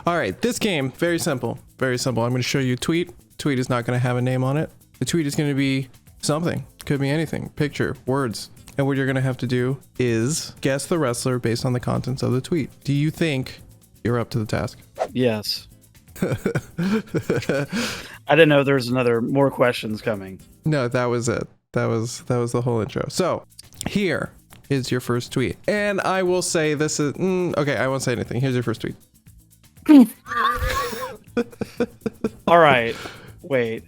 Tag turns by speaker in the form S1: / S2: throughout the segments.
S1: All right, this game, very simple. Very simple. I'm going to show you a tweet. Tweet is not going to have a name on it. The tweet is going to be something. Could be anything. Picture, words. And what you're going to have to do is guess the wrestler based on the contents of the tweet. Do you think you're up to the task?
S2: Yes. I didn't know there was more questions coming.
S1: No, that was it. That was the whole intro. So here is your first tweet. And I will say this is, okay, I won't say anything. Here's your first tweet.
S2: All right, wait.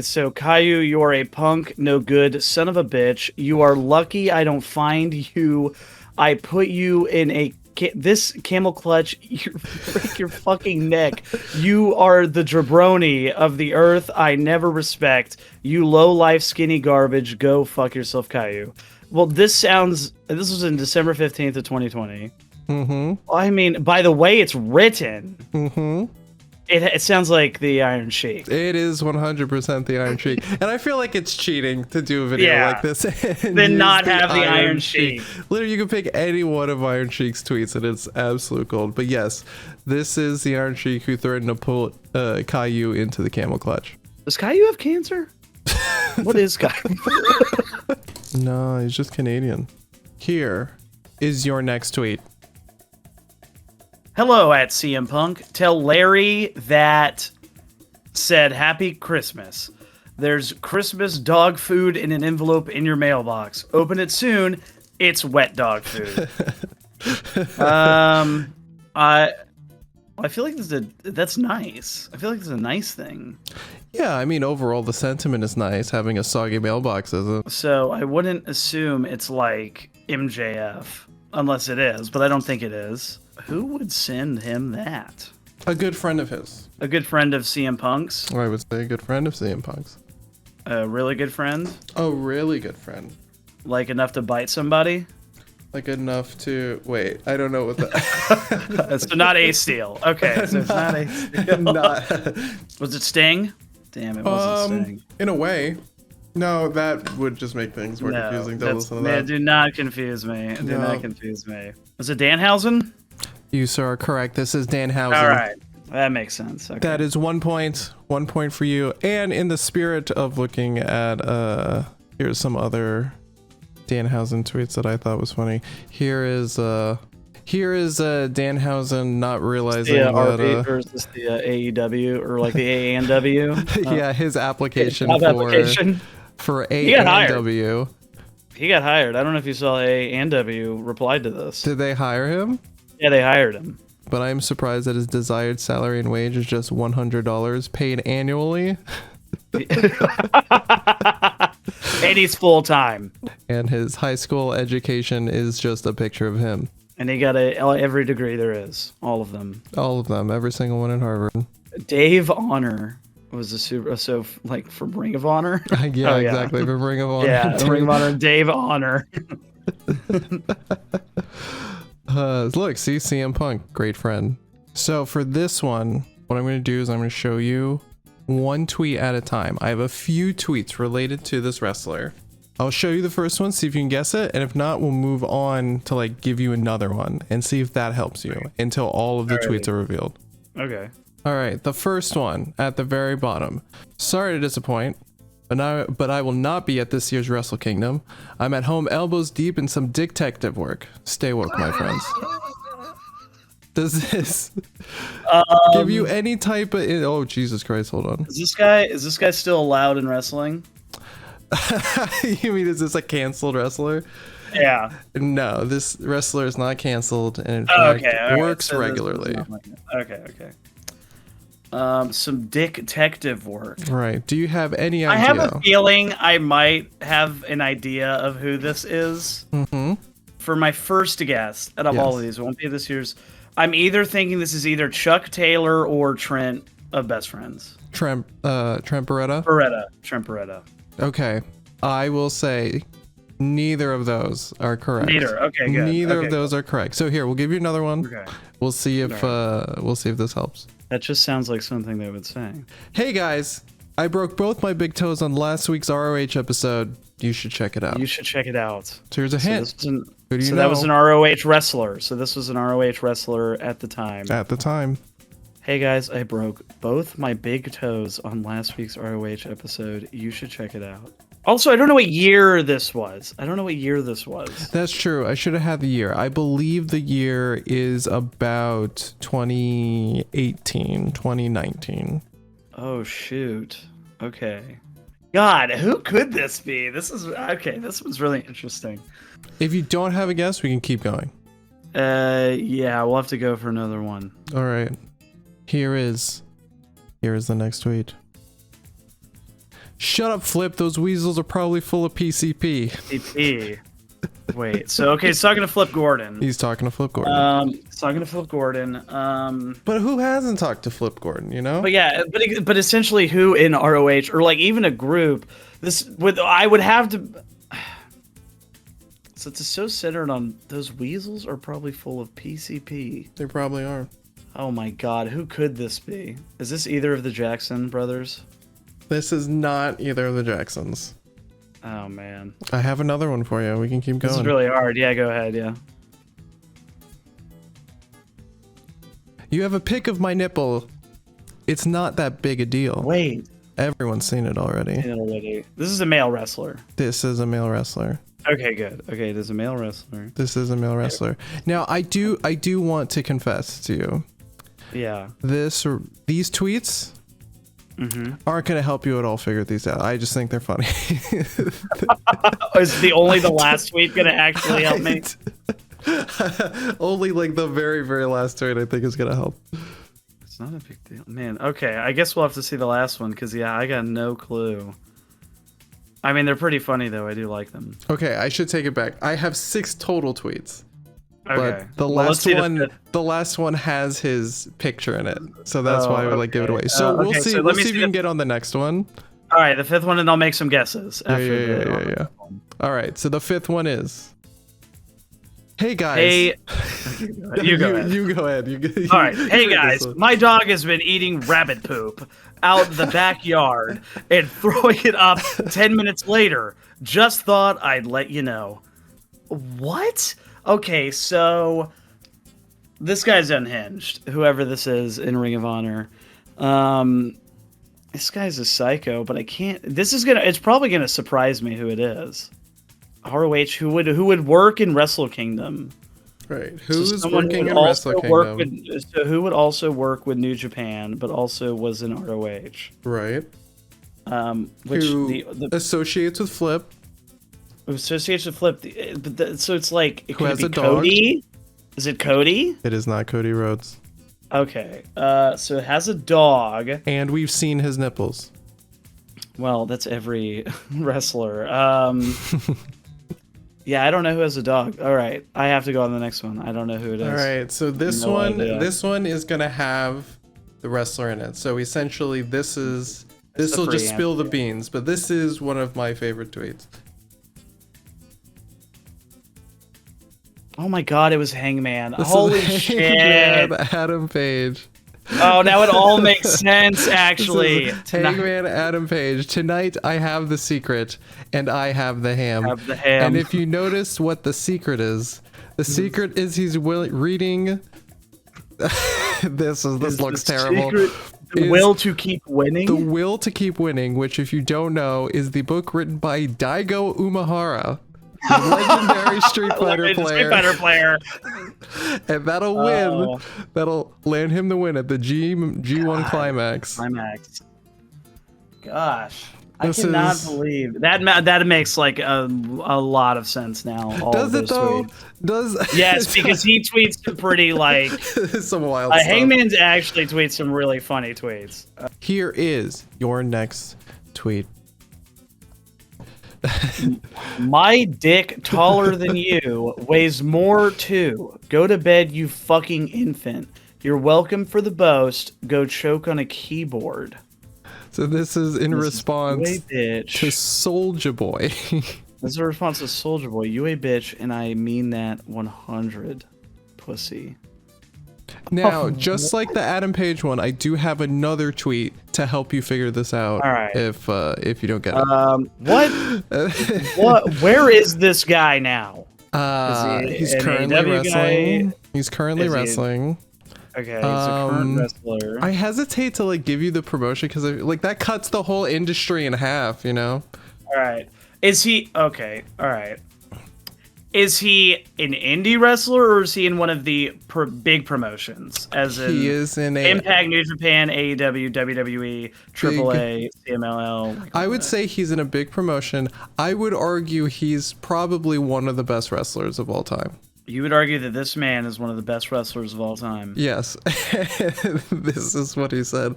S2: So Caillou, you're a punk, no good son of a bitch. You are lucky I don't find you. I put you in this camel clutch. You break your fucking neck. You are the jabroni of the earth I never respect. You low life skinny garbage. Go fuck yourself, Caillou. Well, this was in December 15th of 2020.
S1: Mm-hmm.
S2: I mean, by the way it's written,
S1: mm-hmm.
S2: It sounds like the Iron Sheik.
S1: It is 100% the Iron Sheik. And I feel like it's cheating to do a video like this.
S2: Then not have the Iron Sheik.
S1: Literally, you can pick any one of Iron Sheik's tweets and it's absolute gold. But yes, this is the Iron Sheik who threatened to pull Caillou into the camel clutch.
S2: Does Caillou have cancer? What is Caillou?
S1: No, he's just Canadian. Here is your next tweet.
S2: Hello at CM Punk. Tell Larry that said Happy Christmas. There's Christmas dog food in an envelope in your mailbox. Open it soon. It's wet dog food. I feel like that's nice. I feel like it's a nice thing.
S1: Yeah, I mean, overall, the sentiment is nice. Having a soggy mailbox isn't.
S2: So I wouldn't assume it's like MJF, unless it is, but I don't think it is. Who would send him that?
S1: A good friend of his.
S2: A good friend of CM Punk's?
S1: I would say a good friend of CM Punk's.
S2: A really good friend?
S1: A really good friend.
S2: Like enough to bite somebody?
S1: Like enough to... Wait, I don't know what that...
S2: So not Ace Steel. Okay, so it's not Ace Steel. Was it Sting? Damn, it wasn't Sting.
S1: In a way. No, that would just make things more confusing. Don't listen to that.
S2: Do not confuse me. Do not confuse me. Was it Danhausen?
S1: You, sir, are correct. This is Danhausen.
S2: All right. That makes sense. Okay.
S1: That is 1 point. 1 point for you. And in the spirit of looking at... here's some other Danhausen tweets that I thought was funny. Here is Danhausen not realizing that...
S2: or is this the AEW or like the AEW?
S1: Yeah, his application for AEW.
S2: He got hired. I don't know if you saw AEW replied to this.
S1: Did they hire him?
S2: Yeah, they hired him.
S1: But I am surprised that his desired salary and wage is just $100 paid annually.
S2: And he's full time.
S1: And his high school education is just a picture of him.
S2: And he got every degree there is. All of them.
S1: All of them. Every single one in Harvard.
S2: Dave Honor was like from Ring of Honor.
S1: Yeah, exactly. From Ring of Honor.
S2: Yeah, Ring of Honor. Dave Honor.
S1: Look, see, CM Punk, great friend. So for this one, what I'm going to do is I'm going to show you one tweet at a time. I have a few tweets related to this wrestler. I'll show you the first one, see if you can guess it, and if not, we'll move on to like give you another one and see if that helps you until all of the tweets are revealed.
S2: Okay.
S1: All right, the first one at the very bottom. Sorry to disappoint, but I will not be at this year's Wrestle Kingdom. I'm at home elbows deep in some detective work. Stay woke, my friends. Does this give you any type of... Oh, Jesus Christ, hold on.
S2: Is this guy still allowed in wrestling?
S1: You mean, is this a canceled wrestler?
S2: Yeah.
S1: No, this wrestler is not canceled and in fact works regularly.
S2: Okay. Some detective work.
S1: Right. Do you have any idea?
S2: I have a feeling I might have an idea of who this is.
S1: Mm-hmm.
S2: For my first guess out of all of these, it won't be this year's. I'm either thinking this is either Chuck Taylor or Trent of Best Friends.
S1: Trent Beretta?
S2: Trent Beretta.
S1: Okay. I will say neither of those are correct.
S2: Neither. Okay, good.
S1: Neither of those are correct. So here, we'll give you another one. Okay. We'll see if this helps.
S2: That just sounds like something they would say.
S1: Hey guys, I broke both my big toes on last week's ROH episode. You should check it out.
S2: So here's a
S1: hint. Who do you
S2: So
S1: know?
S2: that was an ROH wrestler. So this was an ROH wrestler at the time.
S1: At the time.
S2: Hey guys, I broke both my big toes on last week's ROH episode. You should check it out. Also, I don't know what year this was.
S1: That's true. I should have had the year. I believe the year is about 2018, 2019.
S2: Oh, shoot. Okay. God, who could this be? This is okay. This was really interesting.
S1: If you don't have a guess, we can keep going.
S2: Yeah, we'll have to go for another one.
S1: All right. Here is the next tweet. Shut up, Flip. Those weasels are probably full of PCP.
S2: PCP. Wait. So okay, he's talking to Flip Gordon.
S1: He's talking to Flip Gordon.
S2: He's talking to Flip Gordon.
S1: But who hasn't talked to Flip Gordon? You know.
S2: But yeah, but essentially, who in ROH or like even a group? I would have to. So it's so centered on those weasels are probably full of PCP.
S1: They probably are.
S2: Oh my God, who could this be? Is this either of the Jackson brothers?
S1: This is not either of the Jacksons.
S2: Oh man.
S1: I have another one for you. We can keep going.
S2: This is really hard. Yeah, go ahead. Yeah.
S1: You have a pic of my nipple. It's not that big a deal.
S2: Wait.
S1: Everyone's seen it already.
S2: This is a male wrestler.
S1: This is a male wrestler.
S2: Okay, good. Okay, there's a male wrestler.
S1: This is a male wrestler. Now, I do want to confess to you.
S2: Yeah.
S1: These tweets aren't going to help you at all figure these out. I just think they're funny.
S2: Is only the last tweet going to actually help me?
S1: Only like the very, very last tweet I think is going to help.
S2: It's not a big deal. Man, okay. I guess we'll have to see the last one because, yeah, I got no clue. I mean, they're pretty funny, though. I do like them.
S1: Okay, I should take it back. I have 6 total tweets.
S2: Okay.
S1: But the last one has his picture in it, so that's why I would like give it away. So we'll see. We'll see if you can get on the next one.
S2: All right, the 5th one, and I'll make some guesses.
S1: Yeah. All right, so the 5th one is. Hey guys.
S2: Hey. You go ahead.
S1: You go ahead.
S2: All right. Hey guys, my dog has been eating rabbit poop out the backyard and throwing it up 10 minutes later. Just thought I'd let you know. What? Okay, so this guy's unhinged, whoever this is in Ring of Honor. This guy's a psycho, but I can't. It's probably gonna surprise me who it is. ROH, who would work in Wrestle Kingdom.
S1: Right. Who's working in Wrestle Kingdom?
S2: So who would also work with New Japan, but also was in ROH.
S1: Right.
S2: Who
S1: associates with Flip.
S2: Associates with Flip. So it's like,
S1: who has a dog?
S2: Cody? Is it Cody?
S1: It is not Cody Rhodes.
S2: Okay. So it has a dog.
S1: And we've seen his nipples.
S2: Well, that's every wrestler. Yeah, I don't know who has a dog. All right, I have to go on the next one. I don't know who it is.
S1: All right, so this one is gonna have the wrestler in it. So essentially, this will just spill the beans. But this is one of my favorite tweets.
S2: Oh my God, it was Hangman. Holy shit!
S1: Adam Page.
S2: Oh, now it all makes sense, actually.
S1: Hangman Adam Page. Tonight I have the secret, and I have the ham. And if you notice what the secret is, the secret is he's reading. This looks terrible.
S2: The Will to Keep Winning?
S1: The Will to Keep Winning, which, if you don't know, is the book written by Daigo Umehara. Legendary Street Fighter player. And that'll win. That'll land him the win at the G1 Climax.
S2: Gosh. I cannot believe that makes like a lot of sense now.
S1: Does it though?
S2: Yes, because he tweets some pretty like
S1: some wild stuff.
S2: Hangman's actually tweets some really funny tweets.
S1: Here is your next tweet.
S2: My dick taller than you, weighs more too. Go to bed, you fucking infant. You're welcome for the boast. Go choke on a keyboard.
S1: So this is in response to Soulja Boy.
S2: This is a response to Soulja Boy. You a bitch, and I mean that 100. Pussy.
S1: Now, just like the Adam Page one, I do have another tweet to help you figure this out.
S2: All right.
S1: If you don't get it.
S2: What? Where is this guy now?
S1: He's
S2: an
S1: currently
S2: AEW
S1: wrestling.
S2: guy?
S1: He's currently
S2: Is he-
S1: wrestling.
S2: Okay, he's a current wrestler.
S1: I hesitate to like give you the promotion because like that cuts the whole industry in half, you know?
S2: All right. Is he okay? All right. Is he an indie wrestler or is he in one of the big promotions? As in,
S1: He is in a.
S2: Impact, New Japan, AEW, WWE, AAA, CMLL. like
S1: I
S2: all
S1: would
S2: that.
S1: say he's in a big promotion. I would argue he's probably one of the best wrestlers of all time.
S2: You would argue that this man is one of the best wrestlers of all time.
S1: Yes. This is what he said.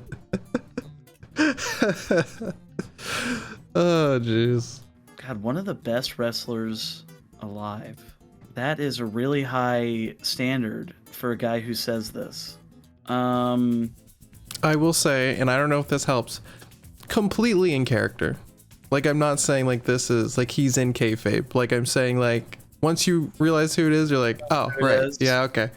S1: Oh, jeez.
S2: God, one of the best wrestlers alive. That is a really high standard for a guy who says this.
S1: I will say, and I don't know if this helps, completely in character. Like, I'm not saying like this is like he's in kayfabe. Like, I'm saying like once you realize who it is, you're like, oh,
S2: Who it
S1: right,
S2: is.
S1: yeah, okay.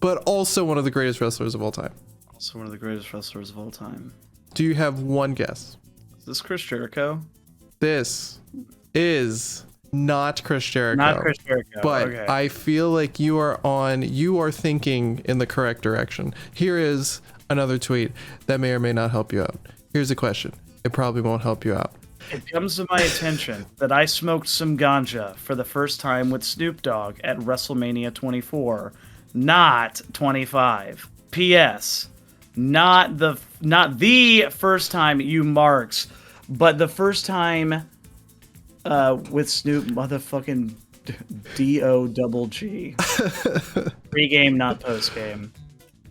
S1: But also one of the greatest wrestlers of all time.
S2: Also one of the greatest wrestlers of all time.
S1: Do you have one guess?
S2: Is this Chris Jericho?
S1: This is not Chris Jericho.
S2: Not Chris Jericho.
S1: But
S2: okay.
S1: I feel like you are thinking in the correct direction. Here is another tweet that may or may not help you out. Here's a question. It probably won't help you out.
S2: It comes to my attention that I smoked some ganja for the first time with Snoop Dogg at WrestleMania 24, not 25. P.S. Not the first time you marks, but the first time with Snoop motherfucking D-O-double-G. Pre-game, not post-game.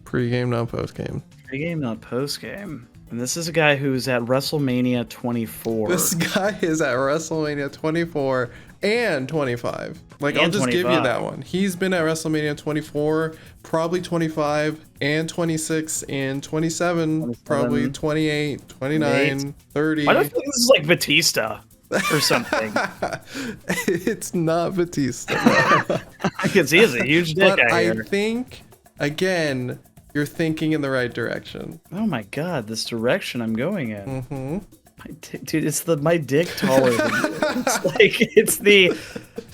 S1: Pre-game, not post-game.
S2: Pre-game, not post-game. And this is a guy who's at WrestleMania 24.
S1: This guy is at WrestleMania 24 and 25. Like,
S2: And
S1: I'll just give you
S2: 25.
S1: that one. He's been at WrestleMania 24, probably 25, and 26, and 27, probably 28, 29, 30.
S2: Why do I feel like this is like Batista or something?
S1: It's not Batista.
S2: Because he has a huge dick
S1: But
S2: out
S1: I
S2: here.
S1: think, again, you're thinking in the right direction.
S2: Oh my god, this direction I'm going in.
S1: Mm-hmm.
S2: Dude, it's my dick taller than you.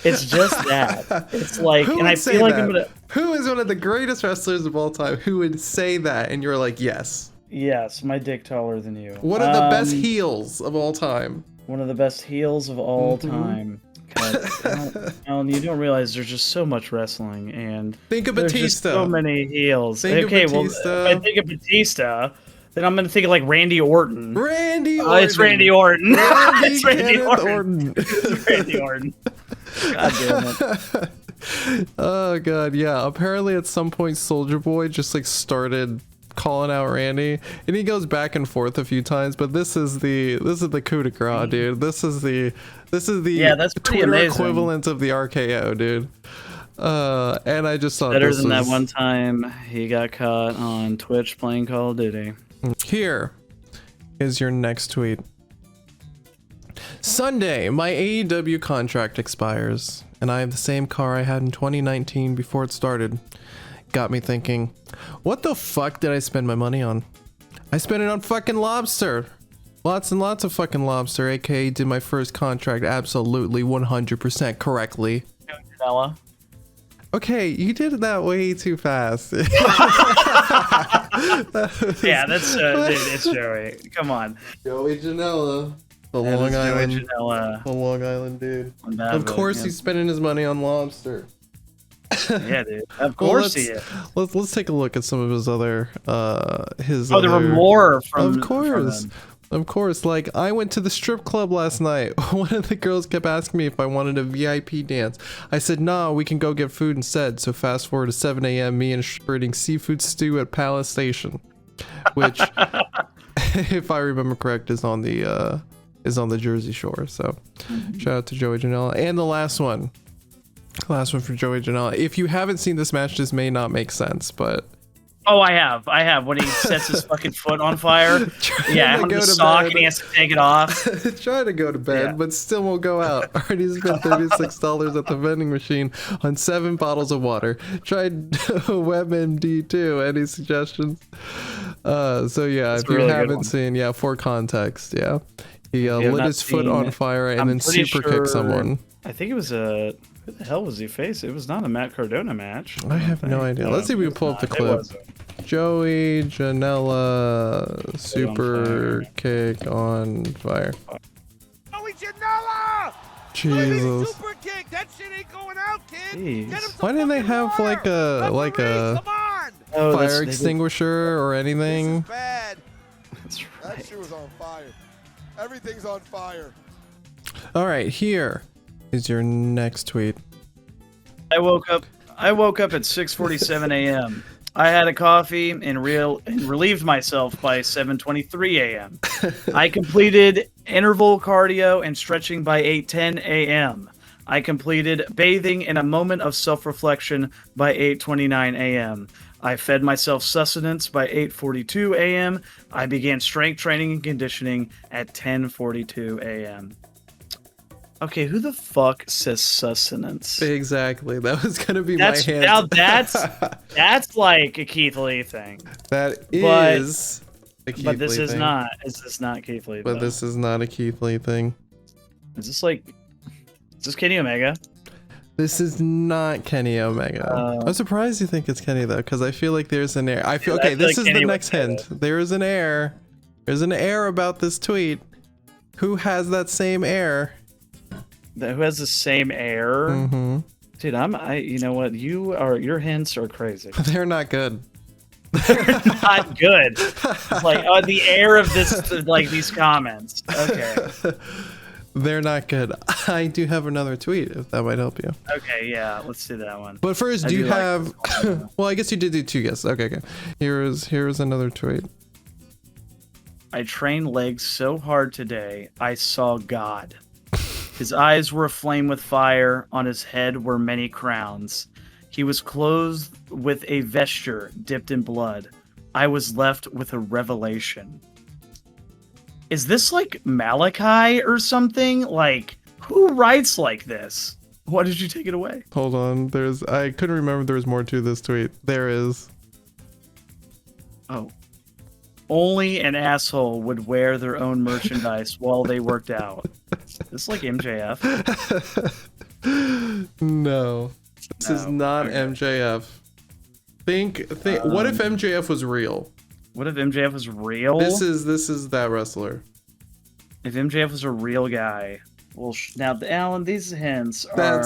S2: It's just that. It's like,
S1: Who
S2: and
S1: would
S2: I
S1: say
S2: feel like
S1: that?
S2: I'm gonna.
S1: Who is one of the greatest wrestlers of all time who would say that and you're like, yes?
S2: Yes, my dick taller than you.
S1: One of the best heels of all time.
S2: One of the best heels of all time. God, Alan, you don't realize there's just so much wrestling and
S1: Think of
S2: there's just
S1: Batista.
S2: so many heels.
S1: Think of
S2: okay, well,
S1: Batista.
S2: if I think of Batista, then I'm gonna think of like Randy Orton.
S1: Randy
S2: Oh,
S1: Orton.
S2: it's Randy Orton.
S1: Randy
S2: It's Randy
S1: Kenneth
S2: Orton. It's Randy Orton. God damn it.
S1: Oh god, yeah. Apparently at some point Soldier Boy just like started calling out Randy, and he goes back and forth a few times, but this is the coup de grace, dude. This is the
S2: Yeah, that's pretty
S1: Twitter
S2: amazing.
S1: equivalent of the RKO, dude. And I just thought
S2: Better
S1: this
S2: than that
S1: was-
S2: one time he got caught on Twitch playing Call of Duty.
S1: Here is your next tweet. Sunday, my AEW contract expires, and I have the same car I had in 2019 before it started. Got me thinking, what the fuck did I spend my money on? I spent it on fucking lobster. Lots and lots of fucking lobster, aka did my first contract absolutely 100% correctly.
S2: Janela.
S1: Okay, you did that way too fast.
S2: Yeah, that's dude, it's Joey. Come on.
S1: Joey Janela. The
S2: That is
S1: Long
S2: Joey
S1: Island.
S2: Janela.
S1: The Long Island dude.
S2: On that
S1: Of
S2: vote,
S1: course
S2: yeah.
S1: he's spending his money on lobster.
S2: Yeah, dude. Of
S1: Well,
S2: course he is.
S1: let's take a look at some of his other his
S2: Oh, there were
S1: other-
S2: more from.
S1: Of course.
S2: from them.
S1: Of course, like I went to the strip club last night. One of the girls kept asking me if I wanted a VIP dance. I said, nah, we can go get food instead. So fast forward to 7 a.m. me and Sh- eating seafood stew at Palace Station, which, if I remember correct, is on the Jersey Shore. So shout out to Joey Janela. And the last one for Joey Janela. If you haven't seen this match, this may not make sense, but
S2: Oh, I have. When he sets his fucking foot on fire. Yeah,
S1: to
S2: on
S1: go
S2: the
S1: to
S2: sock
S1: bed.
S2: and he has to take it off.
S1: trying to go to bed,
S2: Yeah.
S1: but still won't go out. Already spent $36 at the vending machine on 7 bottles of water. Tried WebMD too. Any suggestions? So yeah,
S2: That's
S1: if
S2: a
S1: you
S2: really good
S1: haven't
S2: one.
S1: seen, for context, yeah, he
S2: have
S1: lit
S2: not
S1: his foot
S2: seen
S1: on
S2: it,
S1: fire and
S2: I'm
S1: then
S2: pretty
S1: super
S2: sure-
S1: kicked someone.
S2: I think it was a. Who the hell was he facing? It was not a Matt Cardona match.
S1: I have no idea. Let's see if we can pull up the clip. Joey Janela super kick on fire.
S3: Joey Janela!
S1: Jesus.
S3: Super kick. That shit ain't going out, kid. Get him some
S1: Why didn't they have
S3: water.
S1: like a fire extinguisher or anything?
S3: This is bad.
S2: That's right.
S3: That shit was on fire. Everything's on fire.
S1: All right, here is your next tweet.
S2: I woke up at 6:47 a.m. I had a coffee and relieved myself by 7:23 a.m. I completed interval cardio and stretching by 8:10 a.m. I completed bathing in a moment of self-reflection by 8:29 a.m. I fed myself sustenance by 8:42 a.m. I began strength training and conditioning at 10:42 a.m. Okay, who the fuck says sustenance?
S1: Exactly. That was gonna be
S2: my
S1: hand.
S2: Now that's like a Keith Lee thing.
S1: That is a Keith Lee
S2: but this is
S1: thing.
S2: not. Is this not Keith Lee?
S1: But
S2: though?
S1: this is not a Keith Lee thing.
S2: Is this like? Is this Kenny Omega?
S1: This is not Kenny Omega. I'm surprised you think it's Kenny though, because I feel like there's an air. I feel okay. This is the next hint. There is an air. There's an air about this tweet. Who has that same air?
S2: Who has the same air?
S1: Mm-hmm.
S2: Dude, you know what? Your hints are crazy.
S1: They're not good.
S2: They're not good. Like the air of this, like these comments. Okay.
S1: They're not good. I do have another tweet if that might help you.
S2: Okay, yeah, let's do that one.
S1: But first, do you have? Well, I guess you did do two guesses. Okay. Here's another tweet.
S2: I trained legs so hard today, I saw God. His eyes were aflame with fire. On his head were many crowns. He was clothed with a vesture dipped in blood. I was left with a revelation. Is this like Malachi or something? Like, who writes like this? Why did you take it away?
S1: Hold on. I couldn't remember there was more to this tweet. There is.
S2: Oh. Only an asshole would wear their own merchandise while they worked out. Is this like MJF?
S1: No. This is not MJF. Think what if MJF was real?
S2: What if MJF was real?
S1: This is that wrestler.
S2: If MJF was a real guy. Well, now, Alan, these hints are...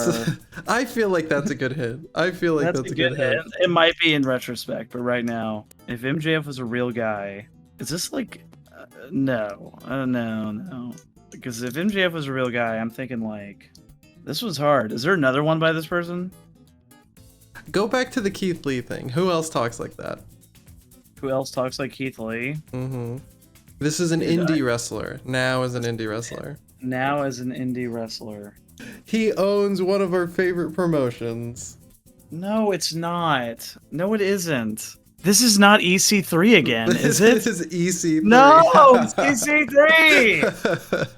S1: I feel like that's a good hint. I feel like that's a good hint.
S2: It might be in retrospect, but right now, if MJF was a real guy, is this like... no. No. Because if MJF was a real guy, I'm thinking like... This was hard. Is there another one by this person?
S1: Go back to the Keith Lee thing. Who else talks like that?
S2: Who else talks like Keith Lee?
S1: Mm-hmm. This is an indie wrestler. Now as an indie wrestler.
S2: Now as an indie wrestler.
S1: He owns one of our favorite promotions.
S2: No, it's not. No, it isn't. This is not EC3 again, is it?
S1: This is EC3.
S2: No, it's EC3!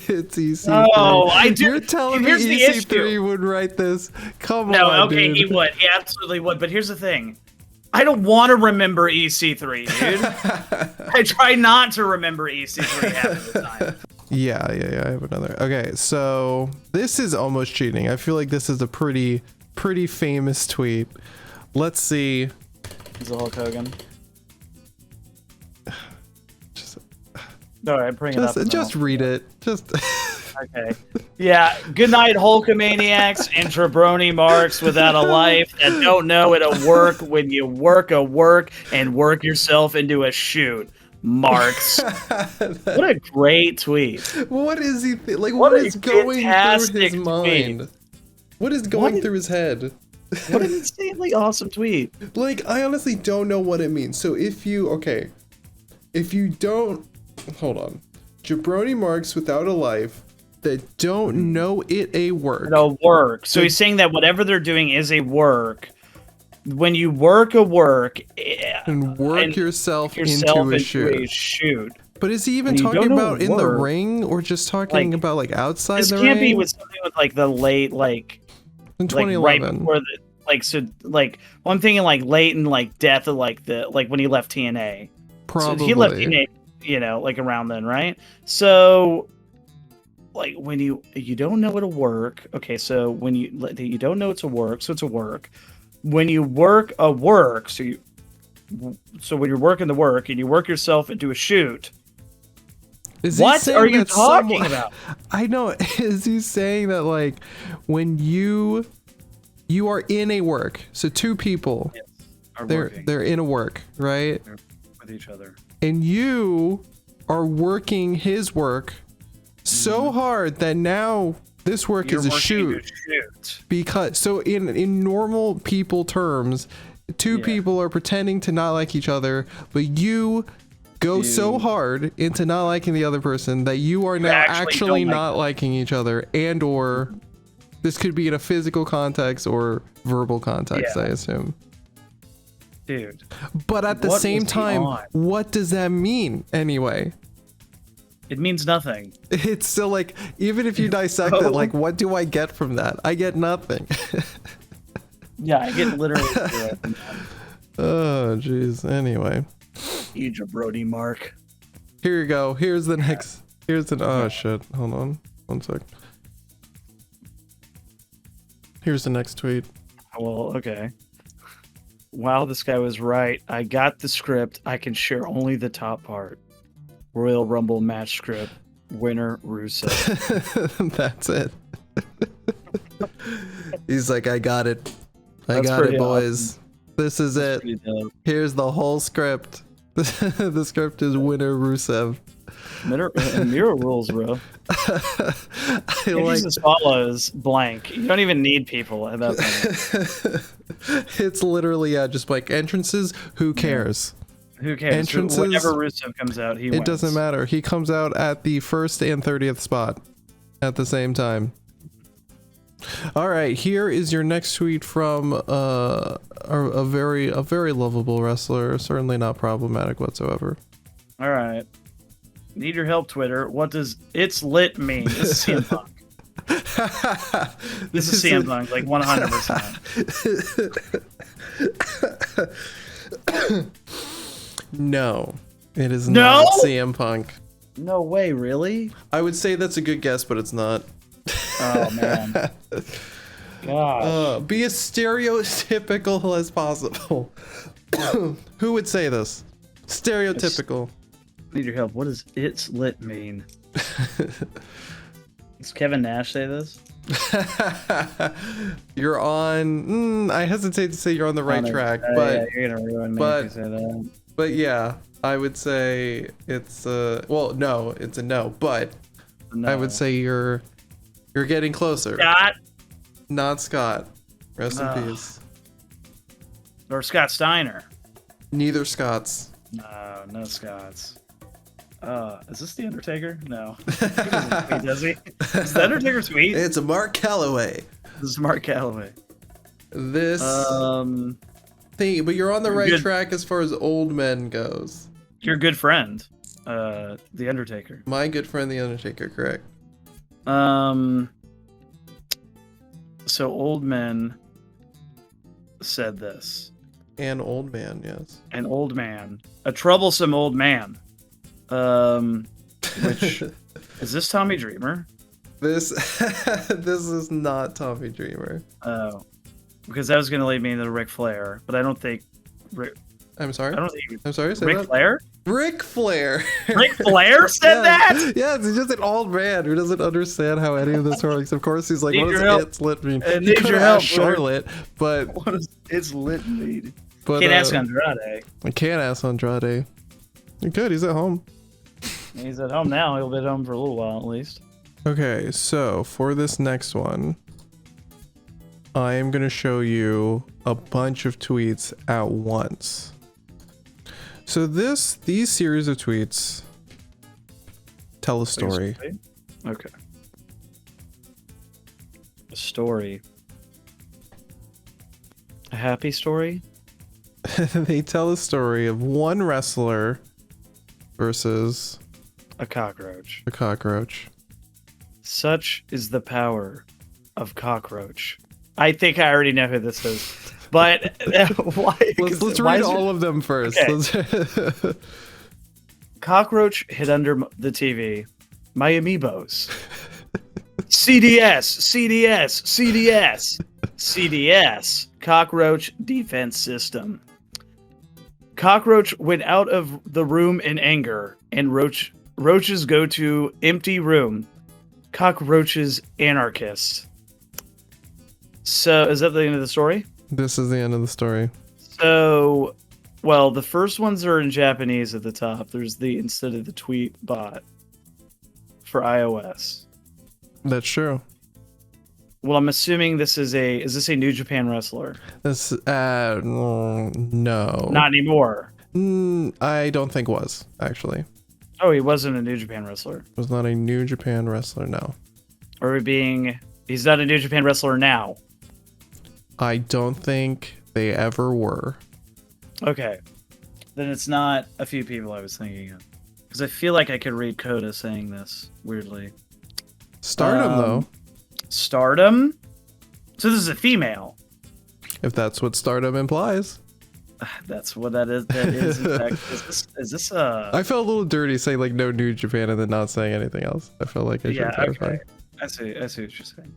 S1: It's EC3.
S2: No, I do.
S1: You're telling me
S2: here's the
S1: EC3
S2: issue.
S1: would write this? Come on,
S2: No, okay,
S1: dude.
S2: he would. He absolutely would. But here's the thing. I don't want to remember EC3, dude. I try not to remember EC3 half the time.
S1: Yeah, I have another. Okay, so this is almost cheating. I feel like this is a pretty famous tweet. Let's see.
S2: Is it Hulk Hogan?
S1: Just,
S2: All right, bring it up.
S1: Just read it. Just.
S2: Okay. Yeah. Good night, Hulkamaniacs and Jabroni Marks without a life that don't know it'll work when you work a work and work yourself into a shoot. Marks. What a great tweet.
S1: What is he like? What is going through his mind?
S2: Tweet.
S1: What is going through his head?
S2: What an insanely awesome tweet.
S1: Like, I honestly don't know what it means. So if you don't, hold on. Jabroni Marks without a life that don't know it a work.
S2: No work. So he's saying that whatever they're doing is a work. When you work a work
S1: and work yourself into a shoot. But is he even talking about in the ring or just talking about like outside the ring?
S2: This can't be with something with like the late
S1: in 2011.
S2: Like right before well, I'm thinking like late in like death of like when he left TNA.
S1: Probably.
S2: So he left TNA, like around then, right? So like when you don't know it'll work. Okay, so when you don't know it's a work, so it's a work. When you work a work, so when you're working the work and you work yourself into a shoot. What are you talking about?
S1: I know. Is he saying that like when you are in a work, so two people,
S2: Yes, are
S1: they're in a work, right?
S2: They're with each other,
S1: and you are working his work so hard that now this work is a shoot. Because so in normal people terms, two people are pretending to not like each other, but you go so hard into not liking the other person that you are now actually not liking each other, and or this could be in a physical context or verbal context, I assume.
S2: Dude.
S1: But at the same time, what does that mean anyway?
S2: It means nothing.
S1: It's still like, even if you dissect it, like, what do I get from that? I get nothing.
S2: Yeah, I get literally zero.
S1: Oh, jeez. Anyway.
S2: Eat your Brody Mark.
S1: Here you go. Here's the next. Here's the. Oh, shit. Hold on. 1 sec. Here's the next tweet.
S2: Well, okay. Wow, this guy was right. I got the script. I can share only the top part. Royal Rumble match script. Winner Rusev.
S1: That's it. He's like, I got it. I got it, boys. Awesome. This is it. Here's the whole script. The script is Winner Rusev.
S2: Mirror rules, bro. It just follows blank. You don't even need people at that point.
S1: It's literally just like entrances. Who cares?
S2: Who cares?
S1: Entrances.
S2: Whenever Rusev comes out, he wins.
S1: It doesn't matter. He comes out at the 1st and 30th spot at the same time. All right, here is your next tweet from a very lovable wrestler, certainly not problematic whatsoever.
S2: All right. Need your help, Twitter. What does "it's lit" mean? This is CM Punk. This is CM Punk, like 100%.
S1: No, it is not CM Punk.
S2: No way, really?
S1: I would say that's a good guess, but it's not.
S2: Oh man. Gosh.
S1: Be as stereotypical as possible. Who would say this? Stereotypical.
S2: Need your help. What does "it's lit" mean? Does Kevin Nash say this?
S1: You're on. I hesitate to say you're on the right track, but
S2: yeah, you're gonna ruin me if you say that.
S1: But yeah, I would say it's well, no, it's a no, but no. I would say you're getting closer.
S2: Scott.
S1: Not Scott. Rest in peace.
S2: Or Scott Steiner.
S1: Neither Scotts.
S2: No Scotts. Is this The Undertaker? No. He doesn't tweet, does he? Is The Undertaker tweet?
S1: It's a Mark Calloway.
S2: This is Mark Calloway.
S1: This thing, but you're on the right track as far as old men goes.
S2: Your good friend, The Undertaker.
S1: My good friend, The Undertaker, correct.
S2: So old men said this.
S1: An old man, yes.
S2: An old man. A troublesome old man. Which is this Tommy Dreamer?
S1: This is not Tommy Dreamer.
S2: Oh, because that was going to lead me into Ric Flair, but I don't think.
S1: I'm sorry.
S2: I don't think.
S1: I'm sorry. Say
S2: Ric
S1: that.
S2: Flair.
S1: Ric Flair.
S2: Ric Flair said that.
S1: Yeah, he's just an old man who doesn't understand how any of this works. Of course, he's like, "What does "it's lit" mean?"
S2: Need your help,
S1: Charlotte. But
S2: what does "it's lit" mean?
S1: But,
S2: can't ask Andrade.
S1: I can't ask Andrade. You could. He's at home.
S2: He's at home now. He'll be at home for a little while at least. Okay,
S1: so for this next one, I am going to show you a bunch of tweets at once. So these series of tweets tell a story.
S2: Okay. A story. A happy story?
S1: They tell a story of one wrestler versus
S2: a cockroach.
S1: A cockroach.
S2: Such is the power of cockroach. I think I already know who this is. But why?
S1: Let's read all of them first.
S2: Okay. Cockroach hid under the TV. My amiibos. CDS, Cockroach Defense System. Cockroach went out of the room in anger, and roaches go to empty room. Cockroaches anarchist. So, is that the end of the story?
S1: This is the end of the story.
S2: So, well, the first ones are in Japanese at the top. There's the instead of the tweet bot for iOS.
S1: That's true.
S2: Well, I'm assuming is this a New Japan wrestler?
S1: This no.
S2: Not anymore.
S1: I don't think was actually.
S2: Oh, he wasn't a New Japan wrestler.
S1: Was not a New Japan wrestler, no.
S2: Or he's not a New Japan wrestler now.
S1: I don't think they ever were.
S2: Okay. Then it's not a few people I was thinking of. Because I feel like I could read Coda saying this, weirdly.
S1: Stardom, though.
S2: Stardom? So this is a female.
S1: If that's what stardom implies.
S2: That's what that is. That is, in fact, is this a...
S1: I felt a little dirty saying, like, no New Japan and then not saying anything else. I felt like I should clarify.
S2: Okay. I see what you're saying.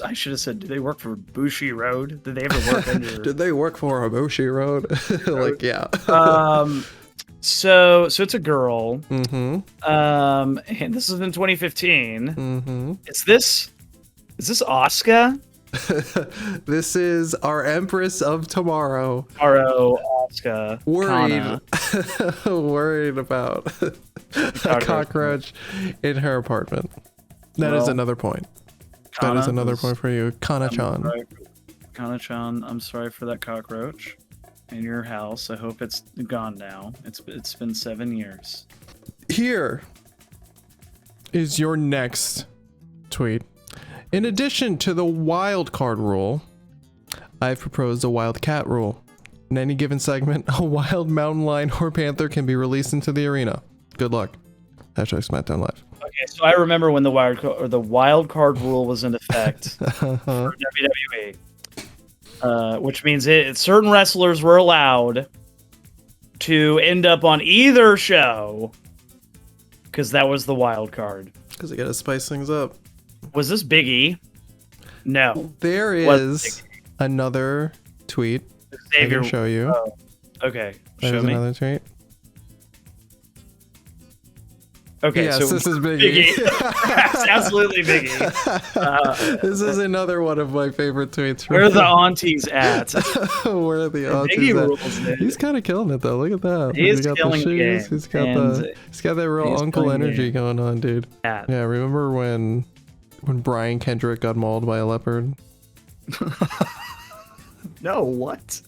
S2: I should have said, do they work for Bushi Road? Did they ever work under...
S1: Did they work for Bushi Road? Like, yeah.
S2: So it's a girl.
S1: Mm-hmm.
S2: And this is in 2015.
S1: Mm-hmm.
S2: Is this Asuka?
S1: This is our Empress of Tomorrow.
S2: Asuka.
S1: Worried about a cockroach in her apartment. That is another point. That is another point for you. Kana-chan.
S2: Kana-chan, I'm sorry for that cockroach in your house. I hope it's gone now. It's been 7 years.
S1: Here is your next tweet. In addition to the wild card rule, I've proposed a wild cat rule. In any given segment, a wild mountain lion or panther can be released into the arena. Good luck. Hashtag SmackDown Live.
S2: Okay, so I remember when the wild card rule was in effect for WWE, which means certain wrestlers were allowed to end up on either show because that was the wild card.
S1: Because they gotta spice things up.
S2: Was this Big E? No.
S1: There is another tweet.
S2: Xavier,
S1: I can show you.
S2: Oh, okay.
S1: There's
S2: Show me.
S1: another tweet.
S2: Okay,
S1: yes,
S2: so
S1: this is Big
S2: E.
S1: E.
S2: It's absolutely Big E.
S1: This is another one of my favorite tweets.
S2: Where are the aunties at?
S1: Where are the aunties
S2: Big E
S1: at?
S2: rules, dude.
S1: He's kind of killing it though. Look at that.
S2: He's
S1: got
S2: killing the game.
S1: He's got that real uncle energy going on, dude. Yeah, remember when Brian Kendrick got mauled by a leopard?
S2: No, what?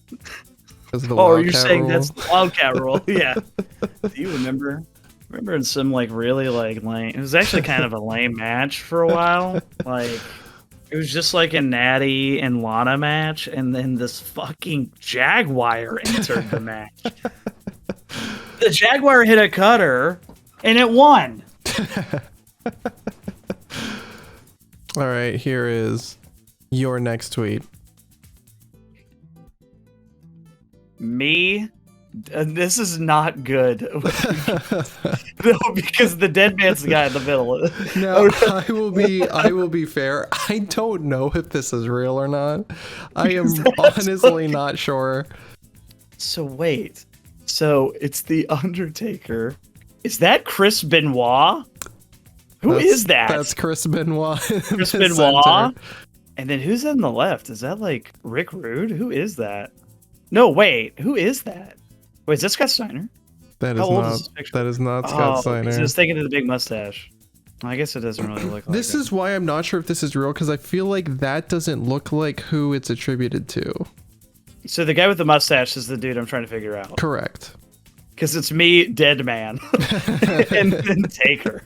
S1: Are
S2: you saying that's the Wildcat rule? Yeah. Do you remember? Remember in some really lame. It was actually kind of a lame match for a while. Like it was just like a Natty and Lana match, and then this fucking Jaguar entered the match. The Jaguar hit a cutter, and it won.
S1: All right, here is your next tweet.
S2: Me? This is not good. No, because the dead man's the guy in the middle.
S1: No, I will be fair. I don't know if this is real or not. I am honestly not sure.
S2: So wait. So it's the Undertaker. Is that Chris Benoit? Who is that?
S1: That's Chris Benoit.
S2: Chris Benoit? Center. And then who's on the left? Is that like Rick Rude? Who is that? No, wait. Who is that? Wait, is that Scott Steiner?
S1: That is not Scott Steiner.
S2: I was thinking of the big mustache. I guess it doesn't really look like
S1: this is why I'm not sure if this is real, because I feel like that doesn't look like who it's attributed to.
S2: So the guy with the mustache is the dude I'm trying to figure out.
S1: Correct.
S2: Because it's me, Dead Man, and then Taker.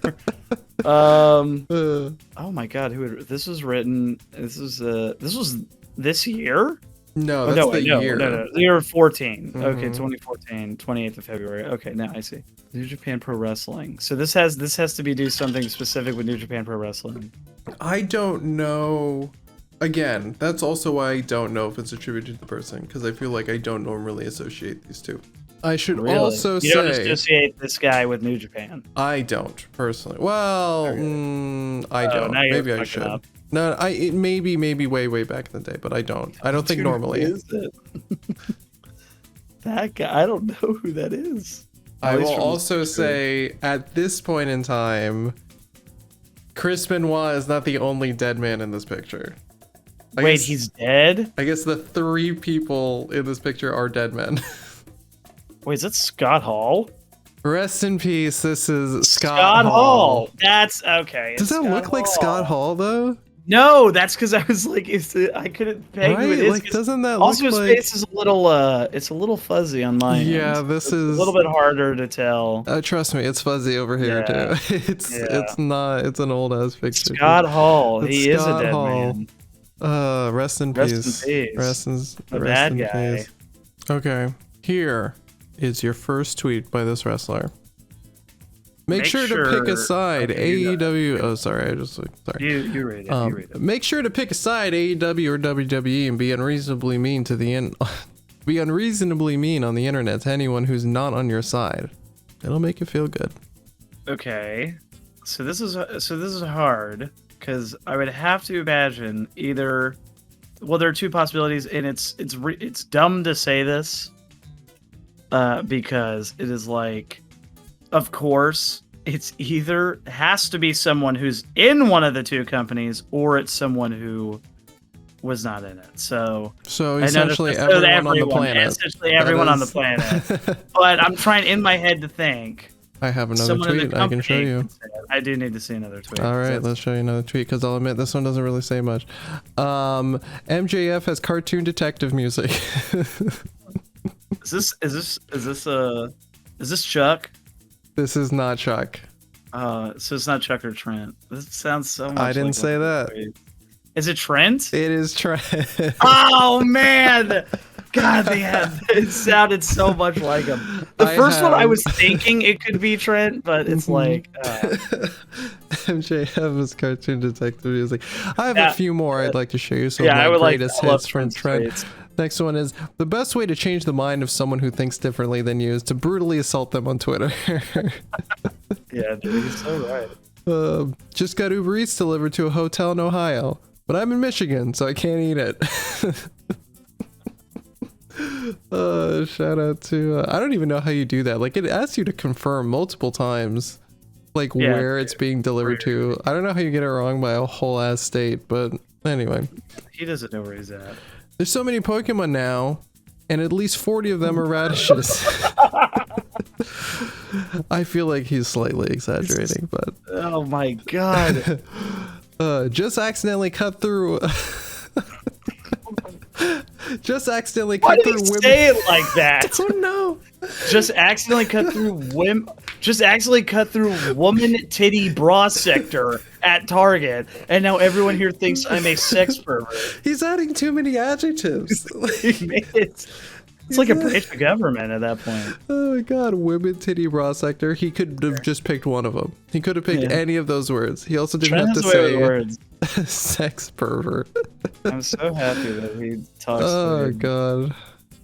S2: Oh my God, this was written. This was this year.
S1: No, that's the year.
S2: No. Year 14. Mm-hmm. Okay, 2014, 28th of February. Okay, now I see. New Japan Pro Wrestling. So this has to do something specific with New Japan Pro Wrestling.
S1: I don't know. Again, that's also why I don't know if it's attributed to the person, because I feel like I don't normally associate these two. I should
S2: Really?
S1: also
S2: You don't
S1: say
S2: associate this guy with New Japan.
S1: I don't personally. Well, I don't.
S2: now you're
S1: Maybe I
S2: fucking
S1: should.
S2: up.
S1: No, it maybe way back in the day, but I don't. I don't think
S2: Dude,
S1: normally.
S2: Who is it? That guy, I don't know who that is.
S1: I
S2: At least
S1: will
S2: from this
S1: also
S2: picture.
S1: say at this point in time, Chris Benoit is not the only dead man in this picture.
S2: Wait, he's dead?
S1: I guess the 3 people in this picture are dead men.
S2: Wait, is that Scott Hall?
S1: Rest in peace. This is Scott
S2: Hall. That's okay.
S1: Does that look like Scott Hall though?
S2: No, that's because I was like, I couldn't peg who it
S1: Right?
S2: is.
S1: Like,
S2: 'cause
S1: doesn't that
S2: also
S1: look
S2: his
S1: like?
S2: face is it's a little fuzzy on my
S1: Yeah,
S2: end.
S1: this
S2: It's
S1: is
S2: a little bit harder to tell.
S1: Trust me, it's fuzzy over here
S2: Yeah.
S1: too. It's not. It's an old ass picture.
S2: Scott Hall,
S1: It's
S2: he is a
S1: Scott
S2: dead
S1: Hall.
S2: man.
S1: Rest in
S2: Rest in
S1: peace.
S2: peace.
S1: Rest
S2: bad
S1: in
S2: guy.
S1: peace. Okay, here is your first tweet by this wrestler. Make sure to pick a side.
S2: Okay, you got
S1: AEW. Oh, sorry. I just sorry.
S2: You read it. You read it.
S1: Make sure to pick a side, AEW or WWE, and be unreasonably mean to the be unreasonably mean on the internet to anyone who's not on your side. It'll make you feel good.
S2: Okay, so this is hard because I would have to imagine either. Well, there are 2 possibilities, and it's dumb to say this, because it is like, of course, it's either has to be someone who's in one of the 2 companies, or it's someone who was not in it. So
S1: essentially everyone on the planet.
S2: Essentially everyone on the planet. But I'm trying in my head to think.
S1: I have another
S2: Someone in the
S1: tweet I can show
S2: company
S1: you.
S2: can say it. I do need to see another tweet.
S1: All right, let's show you another tweet because I'll admit this one doesn't really say much. MJF has cartoon detective music.
S2: Is this Chuck?
S1: This is not Chuck.
S2: So it's not Chuck or Trent. This sounds so much.
S1: I didn't
S2: like
S1: say that.
S2: Is it Trent?
S1: It is Trent.
S2: Oh man! God damn! It sounded so much like him. The first one I was thinking it could be Trent, but it's like
S1: MJF is cartoon detective music. I have a few more I'd like to show you. Some of
S2: I
S1: my
S2: would
S1: greatest
S2: I love
S1: hits from
S2: Trent's
S1: Trent.
S2: tweets.
S1: Next one is the best way to change the mind of someone who thinks differently than you is to brutally assault them on Twitter.
S2: Yeah, dude, he's so right.
S1: Just got Uber Eats delivered to a hotel in Ohio, but I'm in Michigan, so I can't eat it. Shout out to I don't even know how you do that. Like, it asks you to confirm multiple times, like where it's being delivered to. I don't know how you get it wrong by a whole ass state, but anyway.
S2: He doesn't know where he's at.
S1: There's so many Pokemon now, and at least 40 of them are radishes. I feel like he's slightly exaggerating, but
S2: Oh my god.
S1: just accidentally cut through. Just accidentally
S2: Why
S1: cut
S2: did
S1: through
S2: he
S1: women.
S2: say it like that?
S1: Oh no!
S2: Just accidentally cut through woman titty bra sector at Target, and now everyone here thinks I'm a sex pervert.
S1: He's adding too many adjectives.
S2: It's like a branch of government at that point.
S1: Oh my god, women titty bra sector. He could have just picked one of them. He could have picked any of those words. He also didn't
S2: Trent
S1: have to
S2: has a way with
S1: say
S2: words.
S1: sex pervert.
S2: I'm so happy that he talks.
S1: Oh
S2: to
S1: god.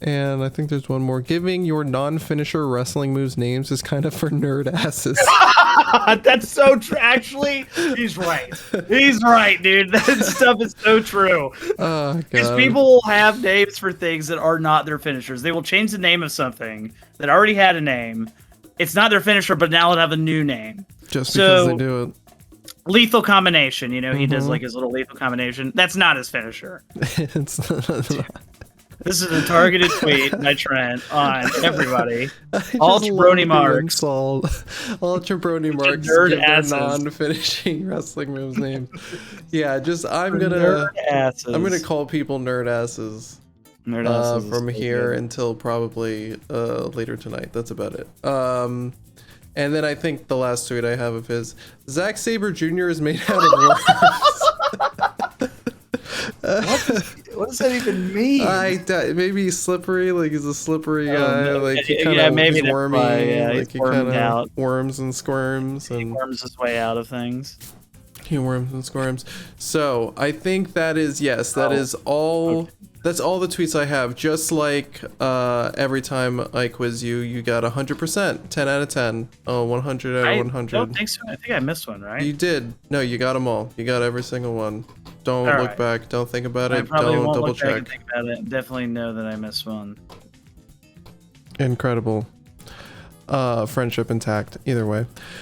S1: And I think there's one more. Giving your non-finisher wrestling moves names is kind of for nerd asses.
S2: That's so true. Actually, he's right. He's right, dude. That stuff is so true.
S1: Oh
S2: Because
S1: god.
S2: people will have names for things that are not their finishers. They will change the name of something that already had a name. It's not their finisher, but now it'll have a new name.
S1: Just because
S2: So-
S1: they do it.
S2: Lethal combination. You know, he does like his little lethal combination. That's not his finisher.
S1: It's
S2: This is a targeted tweet by Trent on everybody.
S1: I
S2: All
S1: just
S2: jabroni
S1: love the
S2: marks.
S1: insult. All jabroni marks
S2: nerd
S1: give their
S2: asses.
S1: non-finishing wrestling moves names. Yeah, just I'm
S2: Nerd
S1: gonna
S2: asses.
S1: call people nerd asses
S2: Nerd asses is
S1: from
S2: so
S1: here
S2: good.
S1: until probably later tonight. That's about it. And then I think the last tweet I have of his, Zack Sabre Jr. is made out of worms.
S2: What does that even mean?
S1: Maybe he's slippery, like he's a slippery guy,
S2: no.
S1: like he
S2: Yeah,
S1: kind of
S2: maybe
S1: he's
S2: that's
S1: wormy,
S2: why, yeah,
S1: like
S2: he's
S1: he
S2: wormed
S1: kind of
S2: out.
S1: worms and squirms,
S2: He
S1: and
S2: worms his way out of things.
S1: he worms and squirms. So I think that is that is all That's all the tweets I have. Just like every time I quiz you, you got 100%, 10 out of 10. Oh, 100 out of 100.
S2: I don't think so. I think I missed one, right?
S1: You did. No, you got them all. You got every single one. Don't
S2: All
S1: look
S2: right.
S1: back. Don't think about
S2: I
S1: it.
S2: probably
S1: Don't
S2: won't
S1: double
S2: look back and
S1: check.
S2: think about it. Definitely know that I missed one.
S1: Incredible. Friendship intact. Either way.